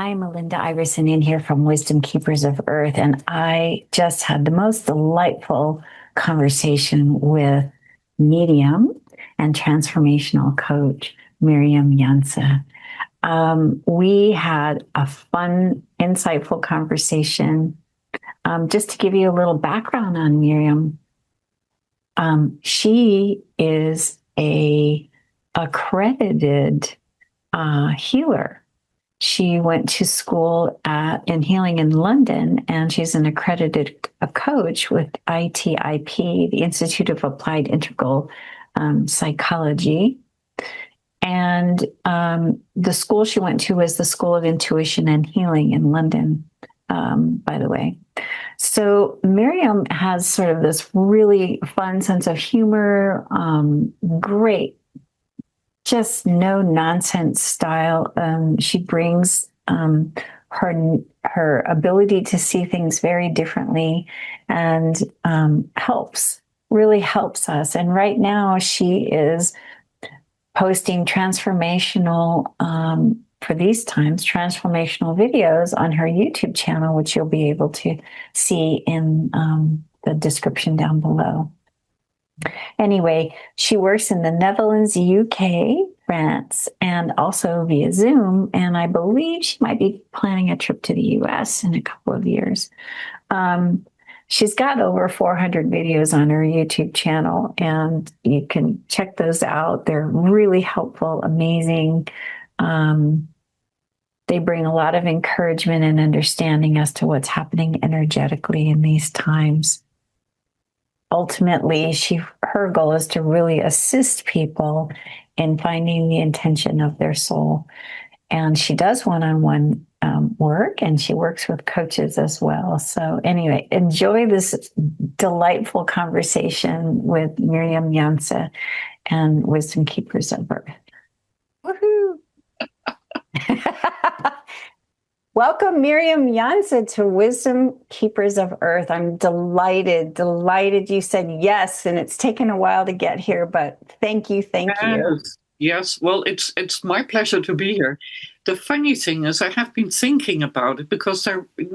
I'm Melinda Iverson Inn here from Wisdom Keepers of Earth, and I just had the most delightful conversation with medium and transformational coach Mirjam Janse. We had a fun, insightful conversation. Just to give you a little background on Mirjam, she is a accredited healer. She went to school in healing in London, and she's an accredited coach with ITIP, the Institute of Applied Integral Psychology. And the school she went to was the School of Intuition and Healing in London, by the way. So Mirjam has sort of this really fun sense of humor, great, just no nonsense style. She brings her ability to see things very differently, and really helps us. And right now she is posting transformational for these times, transformational videos on her YouTube channel, which you'll be able to see in the description down below. Anyway, she works in the Netherlands, UK, France, and also via Zoom. And I believe she might be planning a trip to the US in a couple of years. She's got over 400 videos on her YouTube channel, and you can check those out. They're really helpful, amazing. They bring a lot of encouragement and understanding as to what's happening energetically in these times. Ultimately, her goal is to really assist people in finding the intention of their soul. And she does one-on-one work, and she works with coaches as well. So anyway, enjoy this delightful conversation with Mirjam Janse and Wisdom Keepers of Earth. Woohoo! Welcome, Mirjam Janse, to Wisdom Keepers of Earth. I'm delighted you said yes, and it's taken a while to get here, but thank you. Yes, well, it's my pleasure to be here. The funny thing is, I have been thinking about it because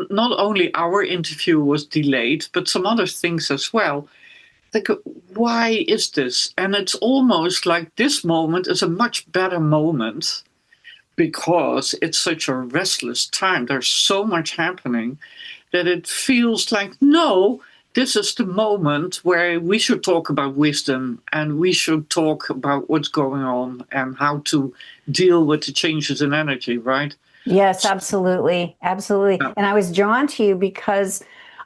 not only our interview was delayed, but some other things as well. Like, why is this? And it's almost like this moment is a much better moment because it's such a restless time. There's so much happening that it feels like, no, this is the moment where we should talk about wisdom, and we should talk about what's going on and how to deal with the changes in energy, right? Yes, absolutely. Absolutely. Yeah. And I was drawn to you because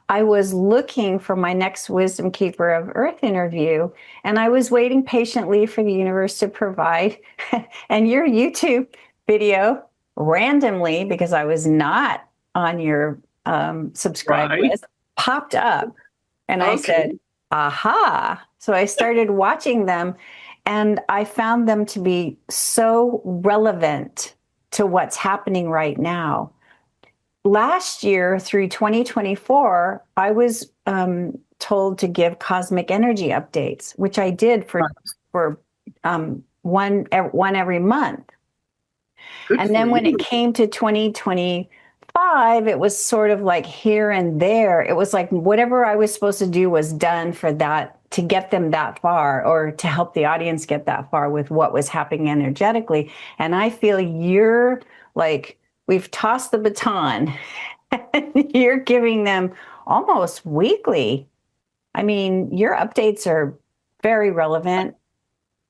I was looking for my next Wisdom Keeper of Earth interview, and I was waiting patiently for the universe to provide. And your YouTube video randomly, because I was not on your subscribe list, popped up. And I said, aha. So I started watching them, and I found them to be so relevant to what's happening right now. Last year through 2024, I was told to give cosmic energy updates, which I did for one every month. And then when it came to 2025, it was sort of like here and there. It was like whatever I was supposed to do was done for that, to get them that far, or to help the audience get that far with what was happening energetically. And I feel you're like, we've tossed the baton. You're giving them almost weekly. I mean, your updates are very relevant.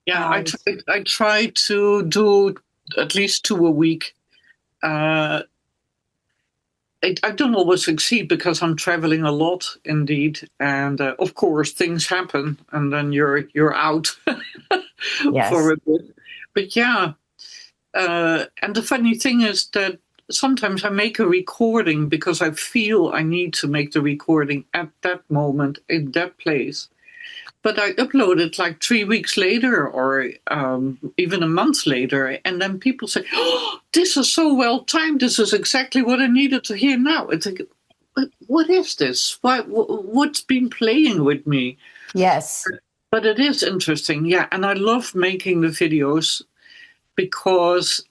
Yeah, I try to do at least 2 a week. I don't always succeed because I'm traveling a lot, indeed, and of course things happen, and then you're out for a bit. But yeah, and the funny thing is that sometimes I make a recording because I feel I need to make the recording at that moment in that place. But I upload it like 3 weeks later, or even a month later, and then people say, "Oh, this is so well timed. This is exactly what I needed to hear now." It's like, what is this? What's been playing with me? Yes, but it is interesting, yeah. And I love making the videos because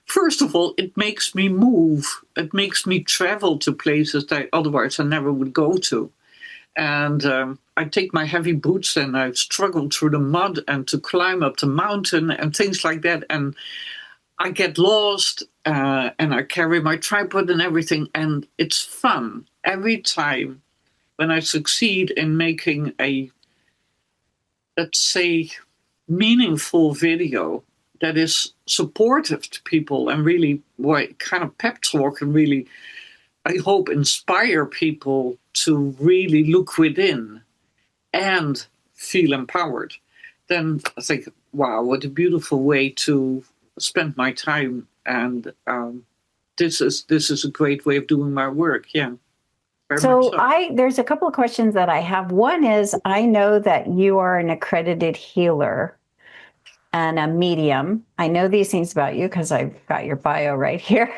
First of all, it makes me move. It makes me travel to places that otherwise I never would go to. And I take my heavy boots and I struggle through the mud and to climb up the mountain and things like that. And I get lost and I carry my tripod and everything. And it's fun every time when I succeed in making a, let's say, meaningful video that is supportive to people and really kind of pep talk and really, I hope, inspire people to really look within and feel empowered, then I think, wow, what a beautiful way to spend my time. And this is a great way of doing my work. Yeah. So there's a couple of questions that I have. One is, I know that you are an accredited healer and a medium. I know these things about you because I've got your bio right here.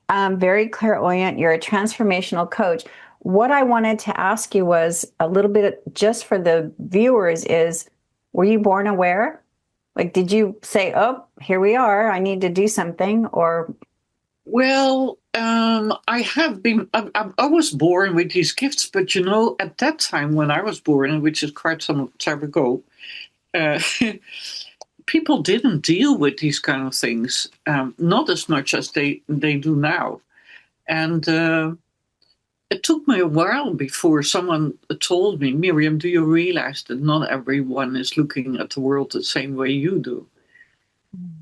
Very clairvoyant. You're a transformational coach. What I wanted to ask you was a little bit, just for the viewers, is, were you born aware? Like, did you say, oh, here we are, I need to do something? Or? Well, I have been, I was born with these gifts, but at that time when I was born, which is quite some time ago, people didn't deal with these kind of things, not as much as they do now. And it took me a while before someone told me, Mirjam, do you realize that not everyone is looking at the world the same way you do?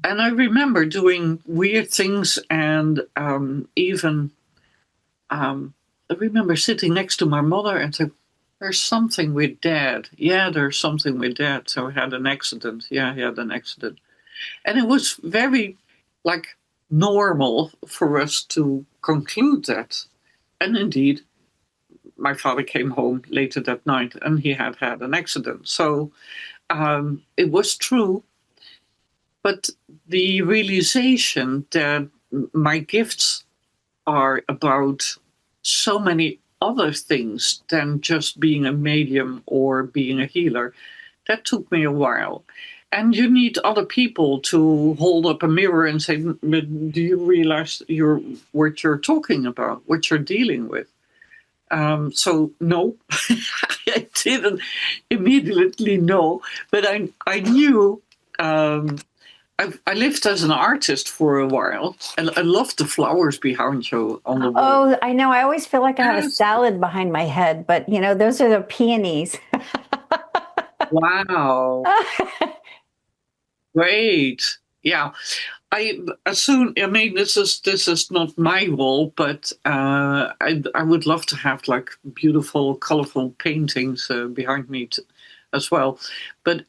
And I remember doing weird things, and even I remember sitting next to my mother and saying, there's something with Dad. Yeah, there's something with Dad. So I had an accident. Yeah, he had an accident. And it was very, normal for us to conclude that. And indeed, my father came home later that night and he had an accident. So it was true. But the realization that my gifts are about so many other things than just being a medium or being a healer, that took me a while. And you need other people to hold up a mirror and say, do you realize what you're talking about, what you're dealing with? So no, I didn't immediately know, but I knew. I lived as an artist for a while, and I loved the flowers behind you on the wall. Oh, I know. I always feel like I have a salad behind my head, but those are the peonies. Wow. Great. Yeah. This is not my wall, but I would love to have beautiful, colorful paintings behind me as well. But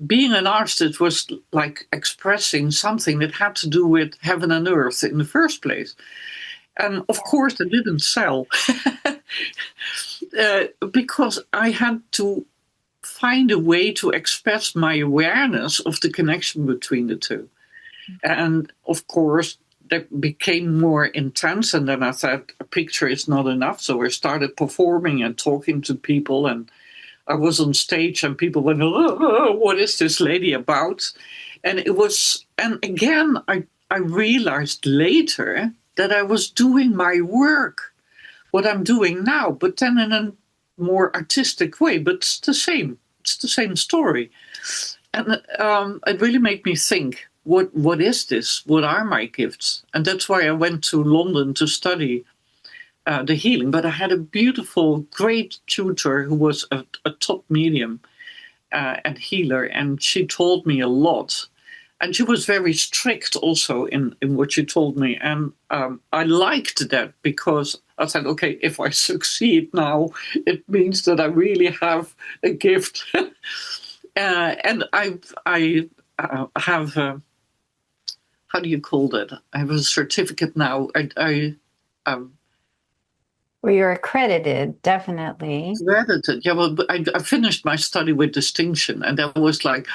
being an artist was like expressing something that had to do with heaven and earth in the first place. And of course, it didn't sell because I had to find a way to express my awareness of the connection between the two. And of course, that became more intense. And then I thought a picture is not enough. So I started performing and talking to people. And I was on stage and people went, oh, what is this lady about? And again, I realized later that I was doing my work, what I'm doing now, but then in a more artistic way. But it's the same story. And it really made me think, what is this? What are my gifts? And that's why I went to London to study the healing. But I had a beautiful, great tutor who was a top medium and healer, and she told me a lot. And she was very strict also in what she told me. And I liked that because I said, okay, if I succeed now, it means that I really have a gift. And I have, how do you call that? I have a certificate now. Well, you're accredited, definitely. Accredited, yeah. Well, I finished my study with distinction, and that was like,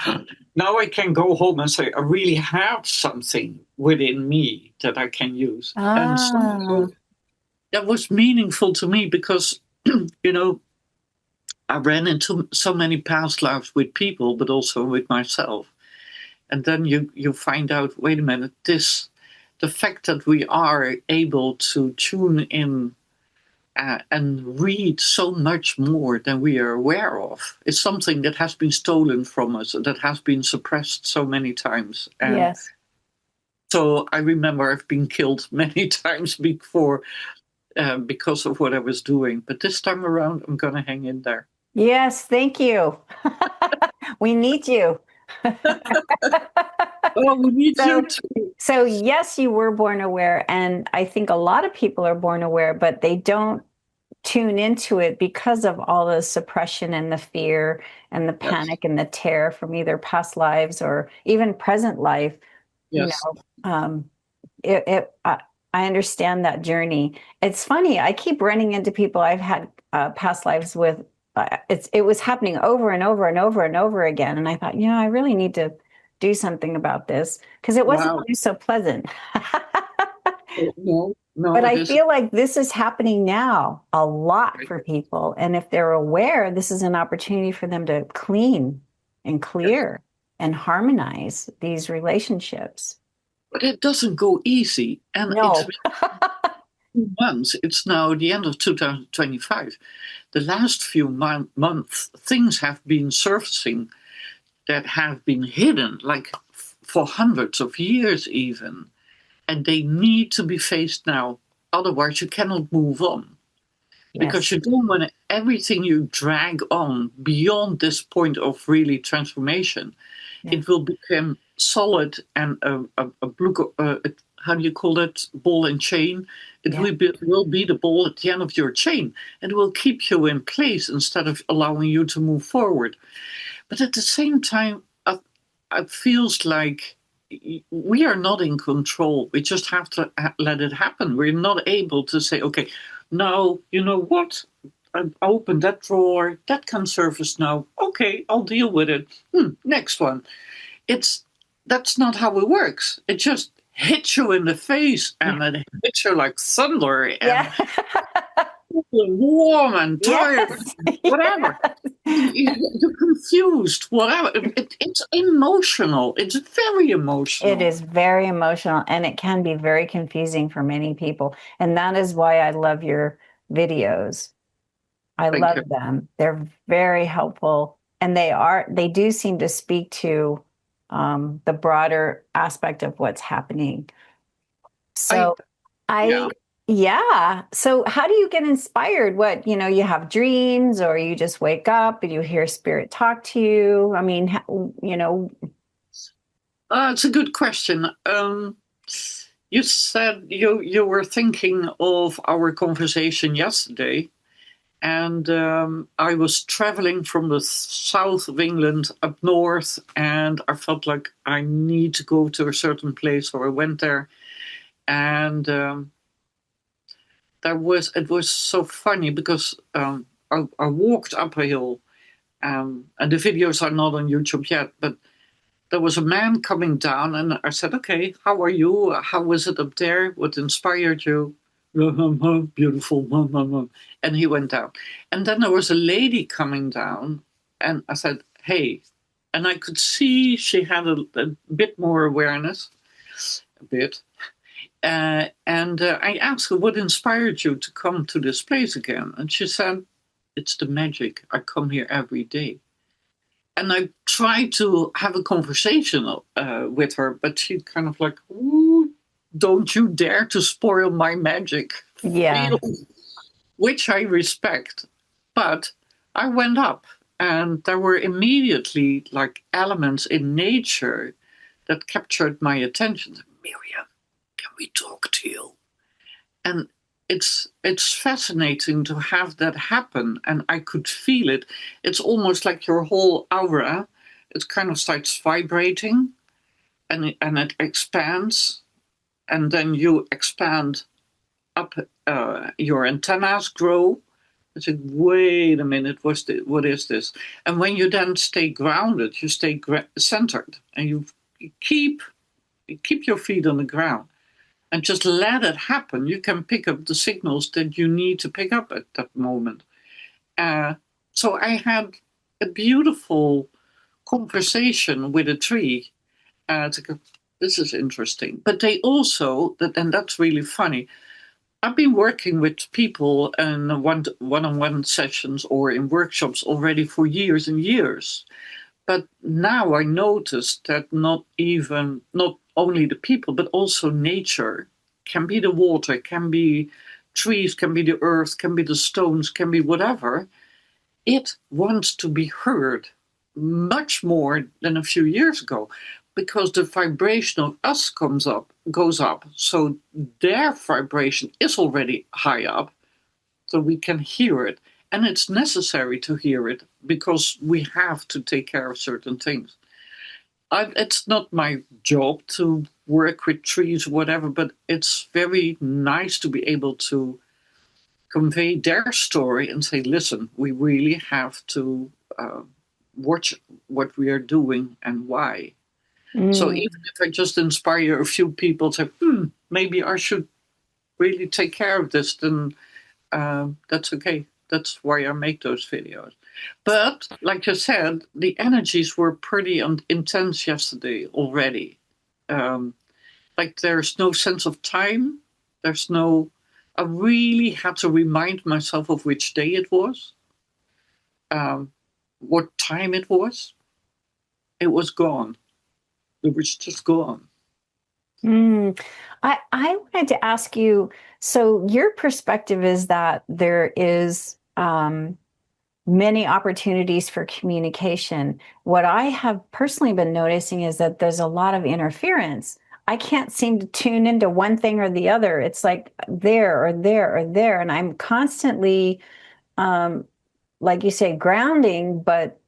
now I can go home and say I really have something within me that I can use, and so that was meaningful to me because, I ran into so many past lives with people, but also with myself, And then you find out, wait a minute, the fact that we are able to tune in and read so much more than we are aware of is something that has been stolen from us, that has been suppressed so many times. And Yes. so I remember I've been killed many times before because of what I was doing. But this time around, I'm going to hang in there. Yes, thank you. We need you. Oh, we need So, you too. so yes, you were born aware, and I think a lot of people are born aware, but they don't tune into it because of all the suppression and the fear and the Yes, panic and the terror from either past lives or even present life. You yes. know, I understand that journey. It's funny. I keep running into people I've had past lives with. It was happening over and over and over and over again, and I thought, I really need to do something about this because it wasn't Wow. always so pleasant. No, But no, it I isn't. feel like this is happening now a lot for people, and if they're aware, this is an opportunity for them to clean and Yes. clear and harmonize these relationships. But it doesn't go easy. And it's No. been 2 months. It's now the end of 2025. The last few months, things have been surfacing that have been hidden, like for hundreds of years even. And they need to be faced now. Otherwise, you cannot move on. Because Yes. you don't want everything you drag on beyond this point of really transformation. Yeah. It will become solid and a blue, how do you call it, ball and chain. It Yeah. will be the ball at the end of your chain, and it will keep you in place instead of allowing you to move forward. But at the same time, it feels like we are not in control. We just have to let it happen. We're not able to say, okay, now, you know what? I opened that drawer, that can surface now. Okay, I'll deal with it. Next one. It's That's not how it works. It just hits you in the face Yeah. and it hits you like thunder Yeah. and warm and tired, Yes. whatever. You're confused, whatever. It's emotional. It's very It emotional. is very emotional and it can be very confusing for many people. And that is why I love your videos. I Thank love you. them. They're very helpful and they do seem to speak to the broader aspect of what's happening. I So Yeah. I, yeah. So how do you get inspired? What, you have dreams or you just wake up and you hear spirit talk to you? I mean, It's a good question. You said you were thinking of our conversation yesterday, and I was traveling from the south of England up north, and I felt like I need to go to a certain place, so I went there, and it was so funny because I walked up a hill, and the videos are not on YouTube yet, but there was a man coming down, and I said, "Okay, how are you? How was it up there? What inspired you?" Beautiful. And he went down. And then there was a lady coming down, and I said, "Hey." And I could see she had a bit more awareness, a bit. And I asked her, "What inspired you to come to this place again?" And she said, "It's the magic. I come here every day." And I tried to have a conversation with her, but she kind of like, "Ooh, don't you dare to spoil my magic yeah. feel," which I respect. But I went up, and there were immediately like elements in nature that captured my attention. Mirjam, can we talk to you? And it's fascinating to have that happen, and I could feel it. It's almost like your whole aura, it kind of starts vibrating, and it expands, and then you expand up. Your antennas grow. I said, wait a minute, what is this? And when you then stay grounded, you stay centered, and you keep your feet on the ground and just let it happen. You can pick up the signals that you need to pick up at that moment. Uh, so I had a beautiful conversation with a tree, It's like, this is interesting. But they also, and that's really funny. I've been working with people in one-on-one sessions or in workshops already for years and years. But now I noticed that not only the people, but also nature can be the water, can be trees, can be the earth, can be the stones, can be whatever. It wants to be heard much more than a few years ago because the vibration of us goes up. So their vibration is already high up, so we can hear it. And it's necessary to hear it because we have to take care of certain things. It's not my job to work with trees or whatever, but it's very nice to be able to convey their story and say, listen, we really have to watch what we are doing and why. So even if I just inspire a few people to say, maybe I should really take care of this, then that's okay. That's why I make those videos. But like you said, the energies were pretty intense yesterday already. Like there's no sense of time. I really had to remind myself of which day it was, what time it was. It was gone. It was just gone. I wanted to ask you, so your perspective is that there is many opportunities for communication. What I have personally been noticing is that there's a lot of interference. I can't seem to tune into one thing or the other. It's like there or there or there. And I'm constantly, like you say, grounding, but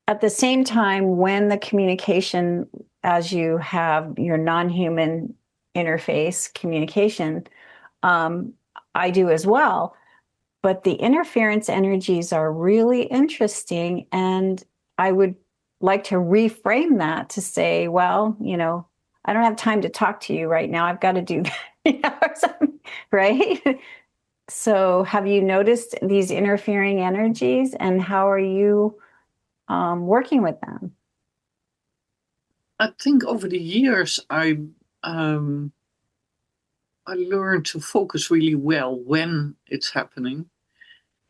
at the same time, when the communication, as you have your non-human interface communication, I do as well. But the interference energies are really interesting. And I would like to reframe that to say, well, I don't have time to talk to you right now. I've got to do that, or something, right? So have you noticed these interfering energies, and how are you working with them? I think over the years, I learned to focus really well when it's happening.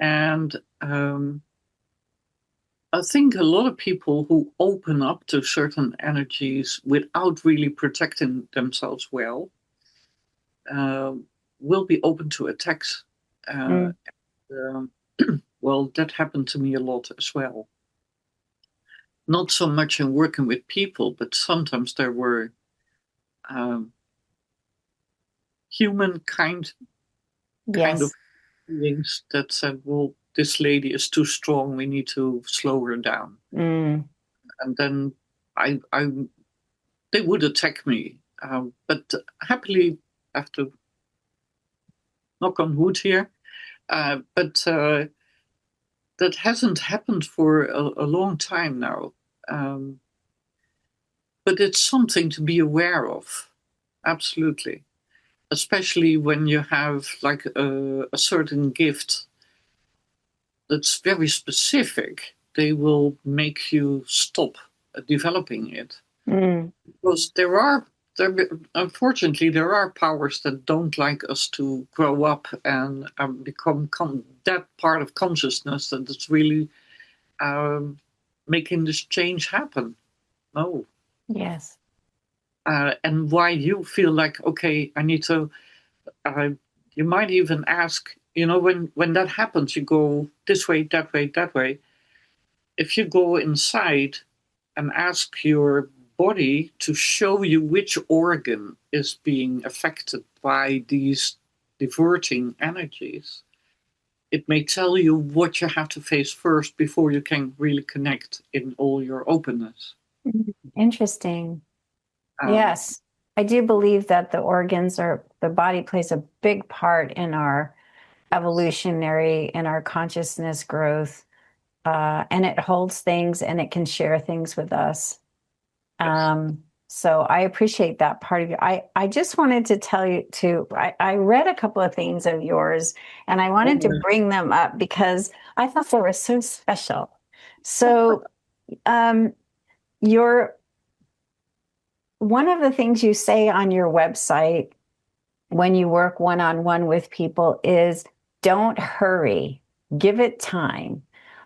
And I think a lot of people who open up to certain energies without really protecting themselves well will be open to attacks. Um, well, that happened to me a lot as well. Not so much in working with people, but sometimes there were humankind kind of Yes. beings that said, well, this lady is too strong, we need to slow her down. And then I they would attack me. But happily, I have to knock on wood here, but that hasn't happened for a long time now. But it's something to be aware of, absolutely. Especially when you have like a certain gift that's very specific, they will make you stop developing it. Because unfortunately, there are powers that don't like us to grow up and become that part of consciousness that is really making this change happen. No. Yes. And why you feel like, okay, I need to, you might even ask, when that happens, you go this way, that way, that way. If you go inside and ask your body to show you which organ is being affected by these diverting energies, it may tell you what you have to face first before you can really connect in all your openness. Interesting. Yes. I do believe that the body plays a big part in our evolutionary, in our consciousness growth. And it holds things and it can share things with us. Yes. So I appreciate that part of you. I just wanted to tell you too, I read a couple of things of yours and I wanted to bring them up because I thought they were so special. So your one of the things you say on your website when you work one-on-one with people is don't hurry, give it time.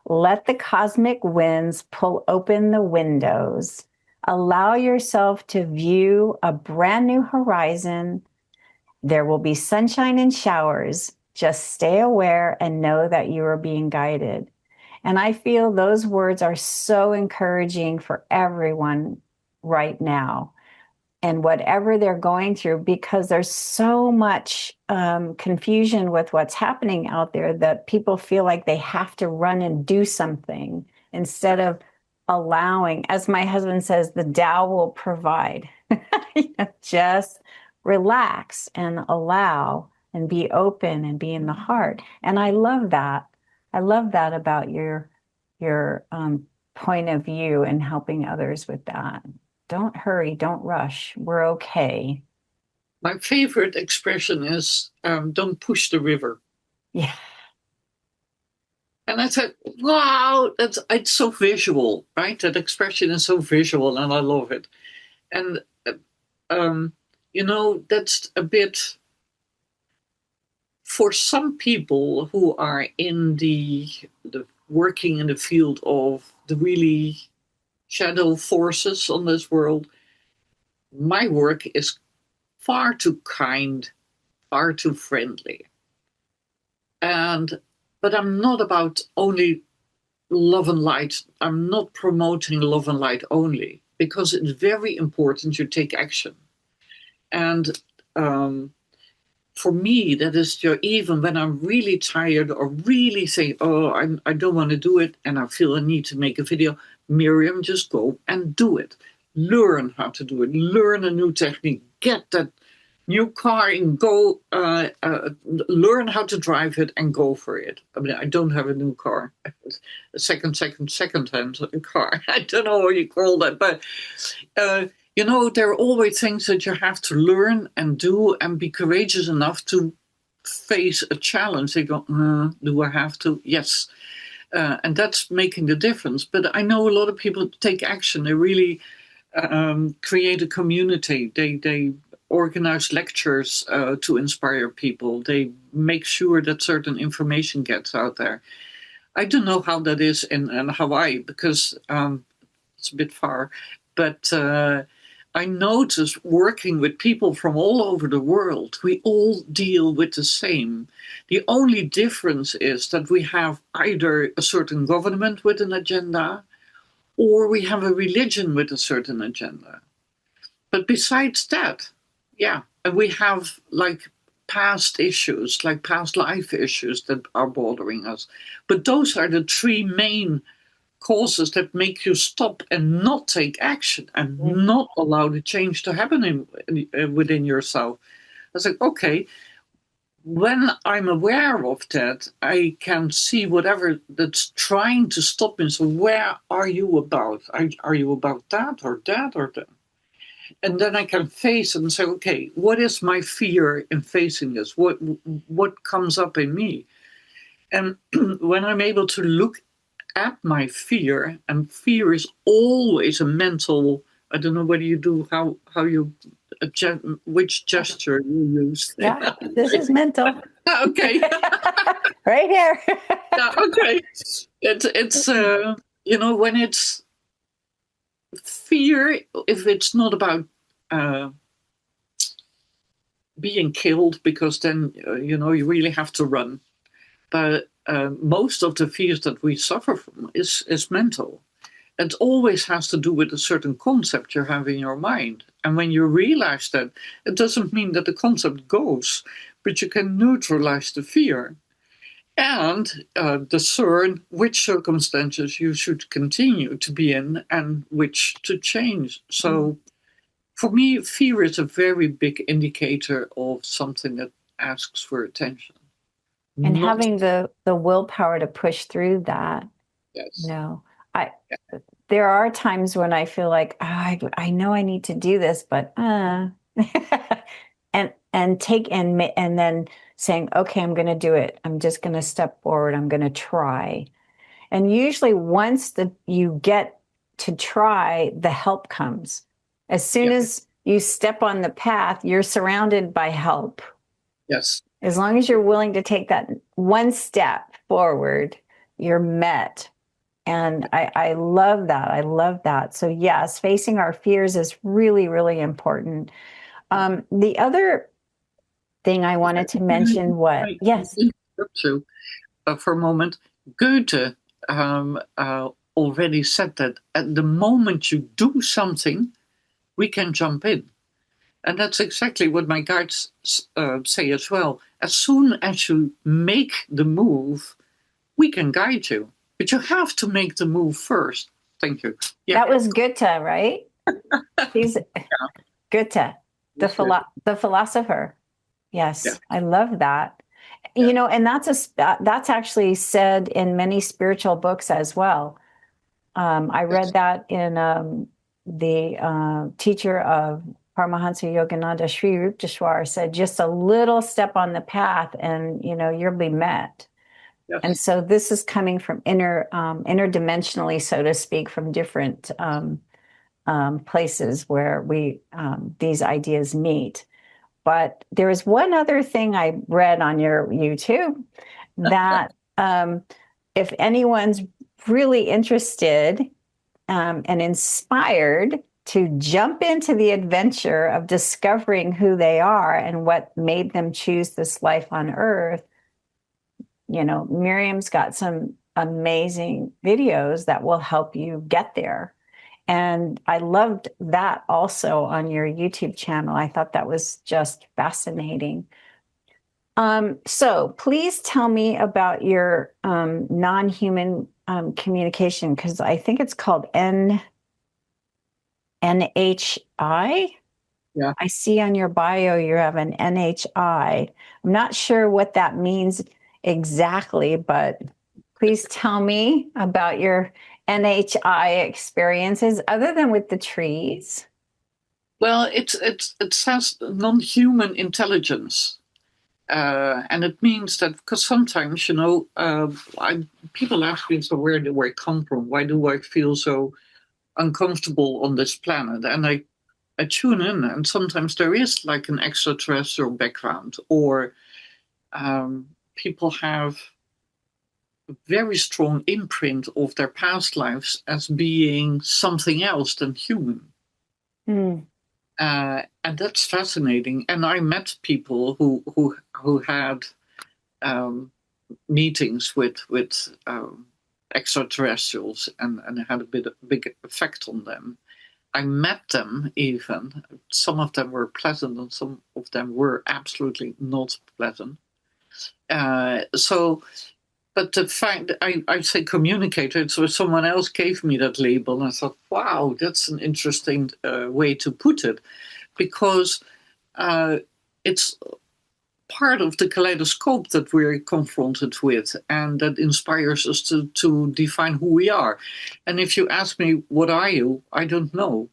Let the cosmic winds pull open the windows. Allow yourself to view a brand new horizon. There will be sunshine and showers. Just stay aware and know that you are being guided. And I feel those words are so encouraging for everyone right now and whatever they're going through, because there's so much confusion with what's happening out there that people feel like they have to run and do something instead of allowing, as my husband says, the Tao will provide. Just relax and allow and be open and be in the heart. And I love that. I love that about your point of view and helping others with that. Don't hurry, don't rush. We're okay. My favorite expression is don't push the river. Yeah. And I said, wow, it's so visual, right? That expression is so visual and I love it. And, that's a bit for some people who are in the working in the field of the really shadow forces on this world. My work is far too kind, far too friendly. But I'm not about only love and light. I'm not promoting love and light only, because it's very important you take action. And for me, that is even when I'm really tired or really say, oh, I don't want to do it, and I feel a need to make a video, Mirjam, just go and do it. Learn how to do it. Learn a new technique. Get that new car and go learn how to drive it and go for it. I mean, I don't have a new car. A second-hand car. I don't know what you call that, but there are always things that you have to learn and do and be courageous enough to face a challenge. They go, do I have to? Yes. And that's making the difference. But I know a lot of people take action. They really create a community. They organize lectures to inspire people. They make sure that certain information gets out there. I don't know how that is in Hawaii, because it's a bit far. But I notice working with people from all over the world, we all deal with the same. The only difference is that we have either a certain government with an agenda, or we have a religion with a certain agenda. But besides that, yeah, and we have like past issues, like past life issues that are bothering us. But those are the three main causes that make you stop and not take action and not allow the change to happen within yourself. I was like, okay, when I'm aware of that, I can see whatever that's trying to stop me. So where are you about? Are you about that or that or that? And then I can face it and say, okay, what is my fear in facing this? What comes up in me? And when I'm able to look at my fear, and fear is always a mental, I don't know whether you do, how you, which gesture you use. Yeah, this is mental. Okay. Right here. Yeah, okay. It's when it's fear, if it's not about being killed, because then you really have to run. But most of the fears that we suffer from is mental. It always has to do with a certain concept you have in your mind. And when you realize that, it doesn't mean that the concept goes, but you can neutralize the fear and discern which circumstances you should continue to be in and which to change. So for me, fear is a very big indicator of something that asks for attention. And having the willpower to push through that. Yes. There are times when I feel like, I know I need to do this, but and then saying, okay, I'm going to do it. I'm just going to step forward. I'm going to try. And usually once you get to try, the help comes. As soon as you step on the path, you're surrounded by help. Yes. As long as you're willing to take that one step forward, you're met. And I love that. I love that. So yes, facing our fears is really, really important. The other thing I wanted to mention, yes. So, for a moment, Goethe already said that at the moment you do something, we can jump in. And that's exactly what my guides say as well. As soon as you make the move, we can guide you. But you have to make the move first. Thank you. Yeah. That was Goethe, right? He's Goethe, the philosopher. Yes, yeah. I love that. Yeah. You know, and that's actually said in many spiritual books as well. I read that in the teacher of Paramahansa Yogananda, Sri Rupteshwar, said just a little step on the path and, you know, you'll be met. Yes. And so this is coming from interdimensionally, so to speak, from different places where these ideas meet. But there is one other thing I read on your YouTube that if anyone's really interested and inspired to jump into the adventure of discovering who they are and what made them choose this life on Earth, you know, Mirjam's got some amazing videos that will help you get there. And I loved that also on your YouTube channel. I thought that was just fascinating. So please tell me about your non-human communication, because I think it's called NHI. Yeah. I see on your bio you have an NHI. I'm not sure what that means exactly, but please tell me about your NHI experiences other than with the trees. Well, it says non-human intelligence. And it means that, because sometimes, you know, people ask me, so where do I come from? Why do I feel so uncomfortable on this planet? And I tune in, and sometimes there is like an extraterrestrial background, or people have a very strong imprint of their past lives as being something else than human. Mm. And that's fascinating. And I met people who had meetings with extraterrestrials and had a big effect on them. I met them even. Some of them were pleasant and some of them were absolutely not pleasant. But the fact, I say communicator, so someone else gave me that label, and I thought, wow, that's an interesting way to put it, because it's part of the kaleidoscope that we're confronted with, and that inspires us to define who we are. And if you ask me, what are you? I don't know.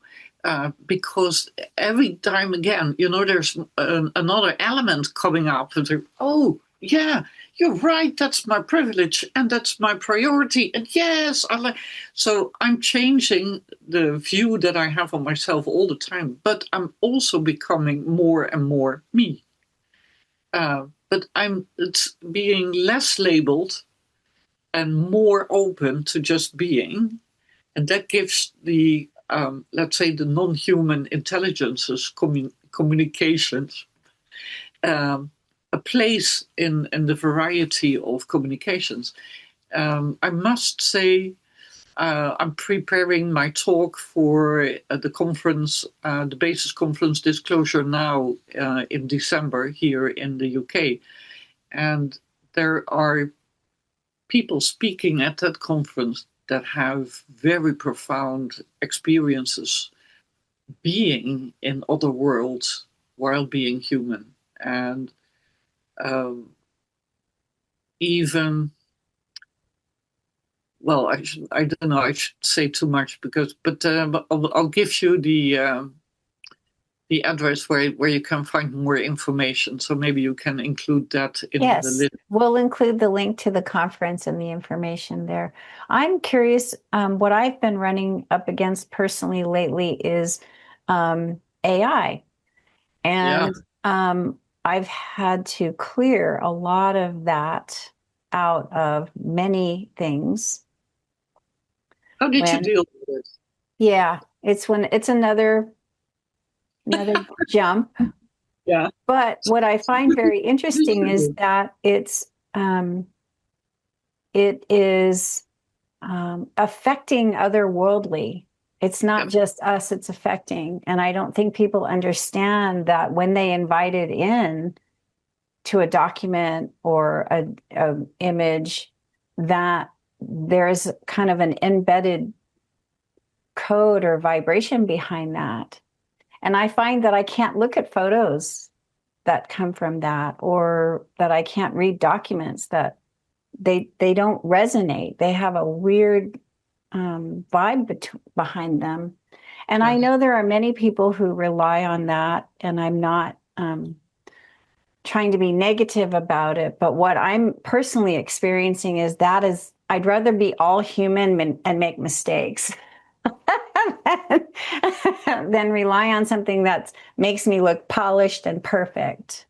Because every time again, you know, there's another element coming up, and oh, yeah, you're right, that's my privilege and that's my priority. And yes, so I'm changing the view that I have on myself all the time, but I'm also becoming more and more me. But it's being less labeled and more open to just being. And that gives the, let's say, the non-human intelligences, communications, a place in the variety of communications. I must say, I'm preparing my talk for the conference, the Basis Conference Disclosure Now in December here in the UK. And there are people speaking at that conference that have very profound experiences being in other worlds while being human. And even, well, I don't know, I should say too much, but I'll give you the address where you can find more information. So maybe you can include that in the list. We'll include the link to the conference and the information there. I'm curious, what I've been running up against personally lately is AI. Yeah. And I've had to clear a lot of that out of many things. How did you When, deal with it? yeah, it's when it's another jump. Yeah. But what I find very What did interesting you is do? that it is affecting otherworldly. It's not Yeah. just us, it's affecting. And I don't think people understand that when they invite it in to a document or a image, that there's kind of an embedded code or vibration behind that. And I find that I can't look at photos that come from that, or that I can't read documents that they don't resonate. They have a weird vibe behind them. And I Yes. know there are many people who rely on that, and I'm not trying to be negative about it. But what I'm personally experiencing is I'd rather be all human and make mistakes than rely on something that makes me look polished and perfect.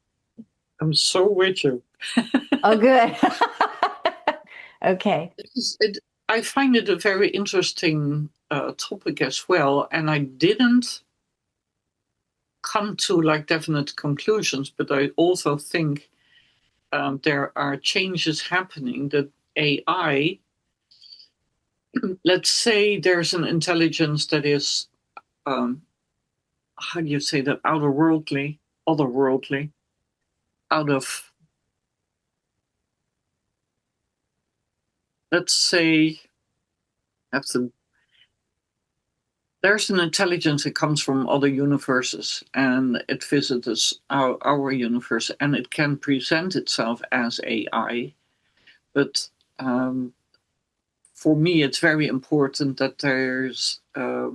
I'm so with you. Oh, good. Okay. I find it a very interesting topic as well, and I didn't come to like definite conclusions, but I also think there are changes happening that AI, let's say there's an intelligence that is, um, how do you say that, otherworldly, out of, let's say, have to, there's an intelligence that comes from other universes and it visits our universe and it can present itself as AI. But for me, it's very important that there's a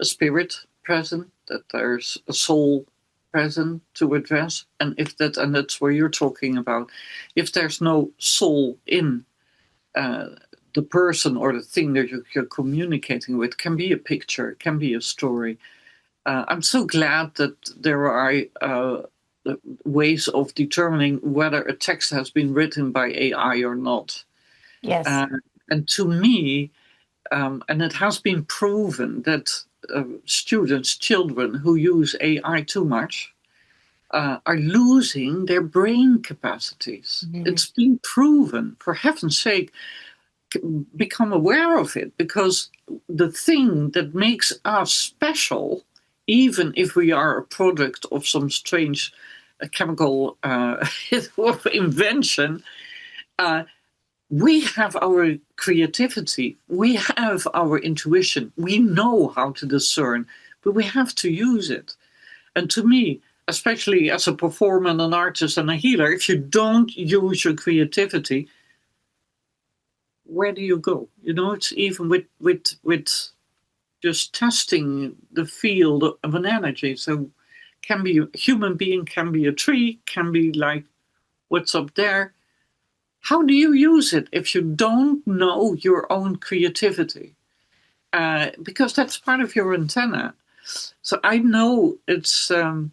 spirit present, that there's a soul present to address. And that's what you're talking about. If there's no soul in uh, the person or the thing that you're communicating with, can be a picture, can be a story. I'm so glad that there are ways of determining whether a text has been written by AI or not. Yes. Uh, and to me, and it has been proven that children who use AI too much, are losing their brain capacities. Mhm. It's been proven, for heaven's sake, become aware of it, because the thing that makes us special, even if we are a product of some strange chemical invention, uh, we have our creativity, we have our intuition, we know how to discern, but we have to use it. And to me, especially as a performer and an artist and a healer, if you don't use your creativity, where do you go? You know, it's even with just testing the field of an energy. So can be a human being, can be a tree, can be like what's up there. How do you use it if you don't know your own creativity? Because that's part of your antenna. So I know it's the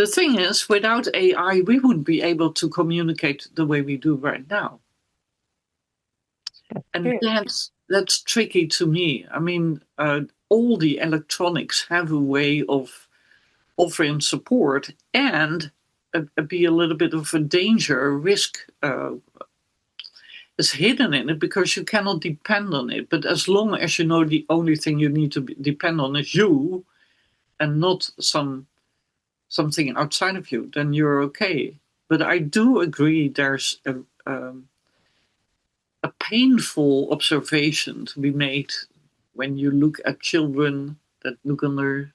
thing is, without AI, we wouldn't be able to communicate the way we do right now, and True. that's tricky to me. I mean, all the electronics have a way of offering support and be a little bit of a danger, a risk is hidden in it because you cannot depend on it. But as long as you know the only thing you need to depend on is you and not something outside of you, then you're okay. But I do agree there's a painful observation to be made when you look at children that look on their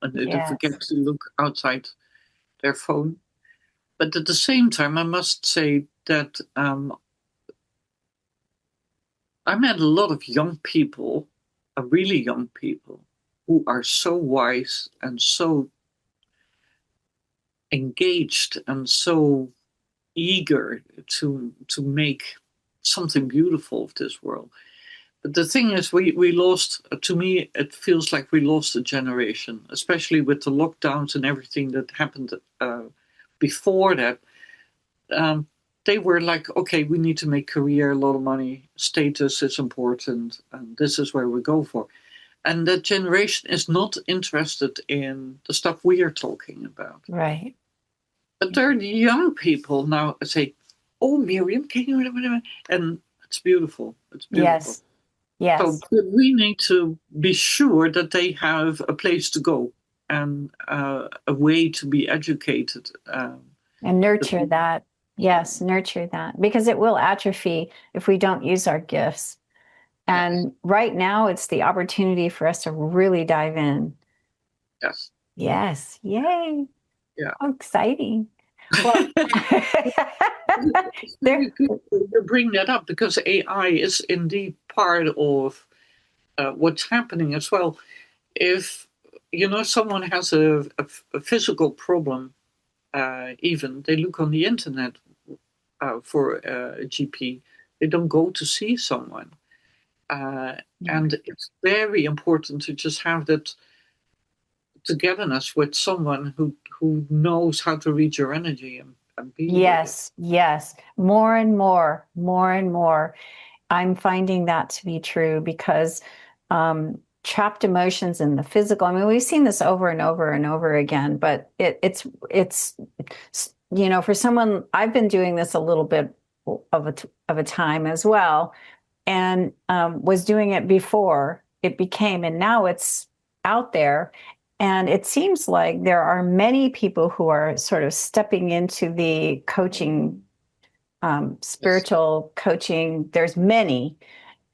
and they Yes. forget to look outside their phone. But at the same time, I must say that I met a lot of young people, really young people, who are so wise and so engaged and so eager to make something beautiful of this world. the thing is, we lost, to me, it feels like we lost a generation, especially with the lockdowns and everything that happened before that. Um, they were like, okay, we need to make career, a lot of money, status is important, and this is where we go for. And that generation is not interested in the stuff we are talking about. Right. But there are the young people now say, oh, Miriam, can you? And it's beautiful. It's beautiful. Yes. So Yes. we need to be sure that they have a place to go and a way to be educated. And nurture that. Yes, nurture that because it will atrophy if we don't use our gifts. Yes, And right now, it's the opportunity for us to really dive in. yes, Yes. Yay. yeah. How exciting. Well, It's there, very good to bring that up because AI is indeed part of what's happening as well. If someone has a physical problem, even they look on the internet for a GP, they don't go to see someone. And it's very important to just have that togetherness with someone who knows how to read your energy and be with it. yes, yes. More and more, more and more. I'm finding that to be true because trapped emotions in the physical. I mean, we've seen this over and over and over again, but it's for someone, I've been doing this a little bit of a time as well, and was doing it before it became, and now it's out there. And it seems like there are many people who are sort of stepping into the coaching, Yes. spiritual coaching. There's many,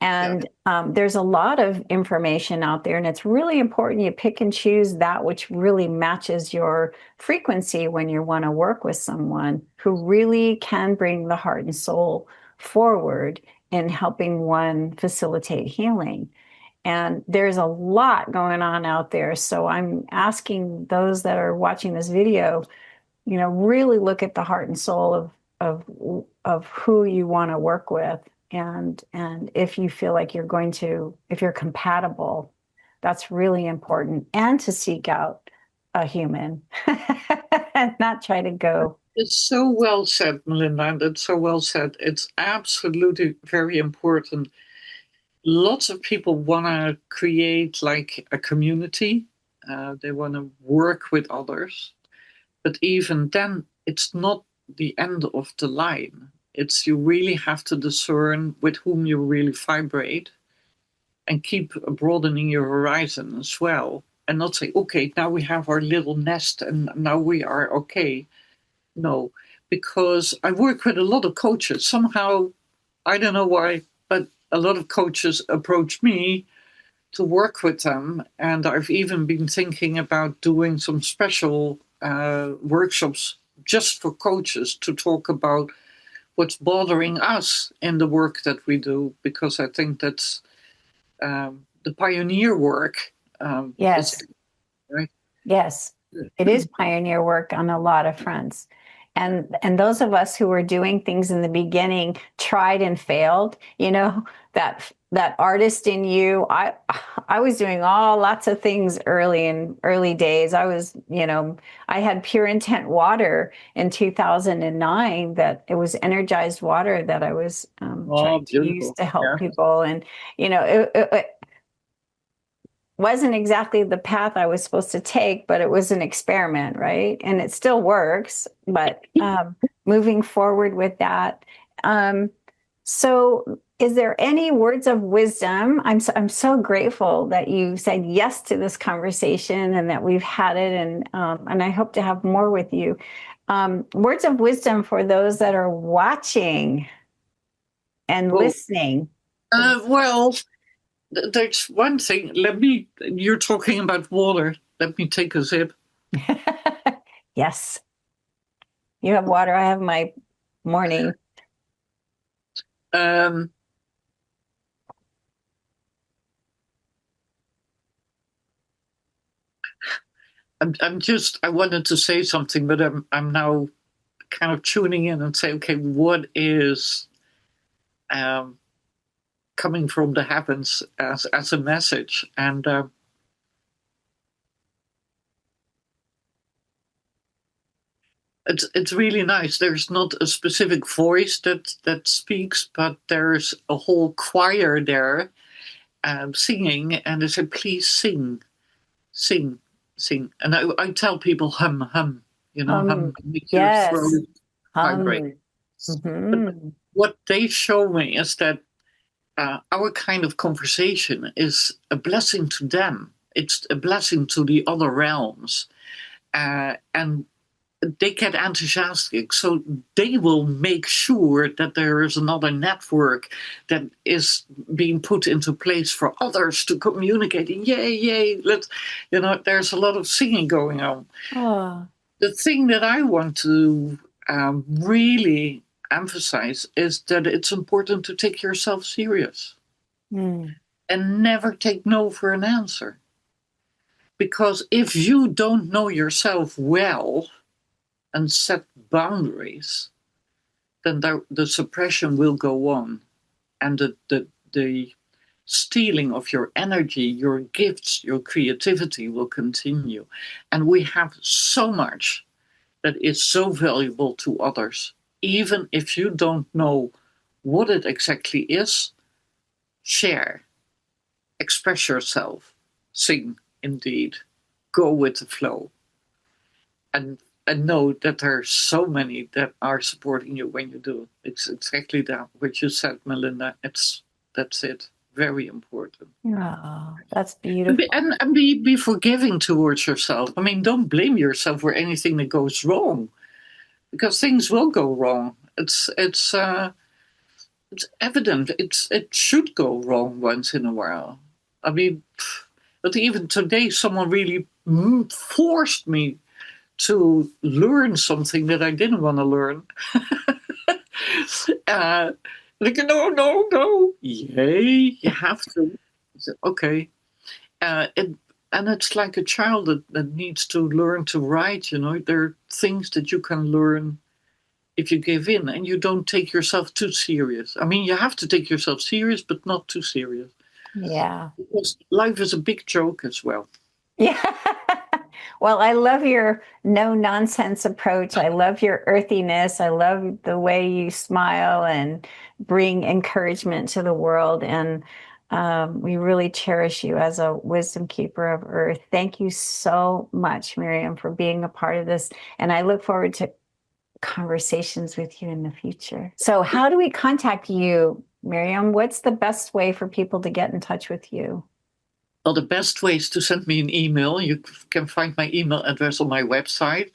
Yeah. and there's a lot of information out there, and it's really important you pick and choose that which really matches your frequency when you want to work with someone who really can bring the heart and soul forward in helping one facilitate healing. And there's a lot going on out there. So I'm asking those that are watching this video, really look at the heart and soul of who you want to work with, and if you feel like if you're compatible, that's really important, and to seek out a human and not try to go. It's so well said, Melinda. And it's so well said. It's absolutely very important. Lots of people want to create like a community. They want to work with others. But even then, it's not the end of the line. It's you really have to discern with whom you really vibrate and keep broadening your horizon as well. And not say, okay, now we have our little nest and now we are okay. No, because I work with a lot of coaches. Somehow, I don't know why, but a lot of coaches approach me to work with them. And I've even been thinking about doing some special workshops just for coaches to talk about what's bothering us in the work that we do, because I think that's the pioneer work. Is Yes. right. Yes, it is pioneer work on a lot of fronts. And those of us who were doing things in the beginning tried and failed, that artist in you. I was doing lots of things in early days. I had pure intent water in 2009, that it was energized water that I was Oh, trying to use beautiful. to help Yeah. people. And it wasn't exactly the path I was supposed to take, but it was an experiment, right? And it still works, but moving forward with that. So is there any words of wisdom? I'm so grateful that you said yes to this conversation and that we've had it, and I hope to have more with you. Words of wisdom for those that are watching and Well, listening. well, there's one thing. You're talking about water. Let me take a sip. Yes. You have water. I have my morning. Um, I wanted to say something, but I'm now kind of tuning in and say, okay, what is, um, coming from the heavens as a message. And it's really nice. There's not a specific voice that speaks, but there's a whole choir there singing, and they say, please sing, sing, sing. And I tell people, hum, hum, hum, make your Yes. throat vibrate. But what they show me is that our kind of conversation is a blessing to them. It's a blessing to the other realms. And they get enthusiastic, so they will make sure that there is another network that is being put into place for others to communicate. Yay, yay! There's a lot of singing going on. Oh. The thing that I want to really emphasize is that it's important to take yourself serious and never take no for an answer. Because if you don't know yourself well and set boundaries, then the suppression will go on, and the stealing of your energy, your gifts, your creativity will continue. And we have so much that is so valuable to others. Even if you don't know what it exactly is, share, express yourself, sing, indeed, go with the flow. And know that there are so many that are supporting you when you do it. It's exactly that, what you said, Melinda. That's it. Very important. Oh, that's beautiful. And be forgiving towards yourself. I mean, don't blame yourself for anything that goes wrong, because things will go wrong. It's evident. It should go wrong once in a while. I mean, but even today, someone really forced me to learn something that I didn't want to learn. No. Yay, you have to. Okay. And it's like a child that needs to learn to write, There are things that you can learn if you give in and you don't take yourself too serious. I mean, you have to take yourself serious, but not too serious. Yeah. Because life is a big joke as well. Yeah. Well, I love your no nonsense approach. I love your earthiness. I love the way you smile and bring encouragement to the world. And we really cherish you as a wisdom keeper of earth. Thank you so much, Mirjam, for being a part of this. And I look forward to conversations with you in the future. So how do we contact you, Mirjam? What's the best way for people to get in touch with you? Well, the best way is to send me an email. You can find my email address on my website,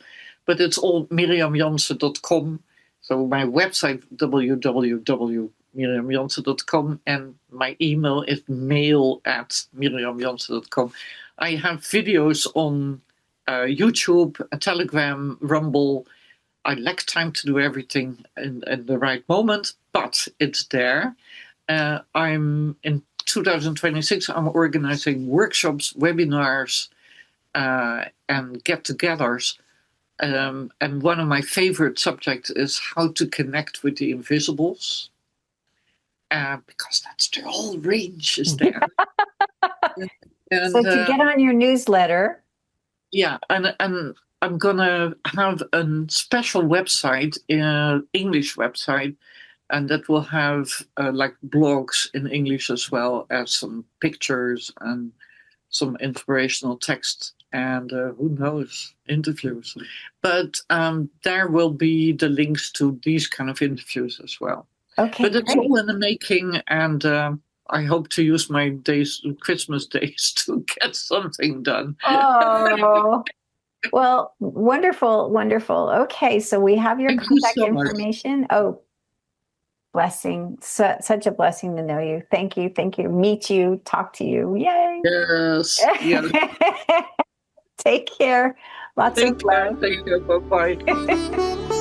but it's all mirjamjanse.com. So my website, www.mirjamjanse.com, and my email is mail@mirjamjanse.com. I have videos on YouTube, Telegram, Rumble. I lack time to do everything in the right moment, but it's there. I'm in 2026, I'm organizing workshops, webinars, and get-togethers. And one of my favorite subjects is how to connect with the invisibles, because that's the whole range is there. And, so to get on your newsletter. Yeah, and I'm going to have a special website, English website, and that will have like blogs in English as well as some pictures and some inspirational text and who knows, interviews. But there will be the links to these kind of interviews as well. Okay, but it's all in the making, and I hope to use my days, Christmas days, to get something done. Oh, well, wonderful, wonderful. Okay, so we have your contact information. Much. Oh, blessing. Such a blessing to know you. Thank you. Thank you. Meet you, talk to you. Yay. Yes. Yeah. Take care. Lots of love. Take care. Bye-bye.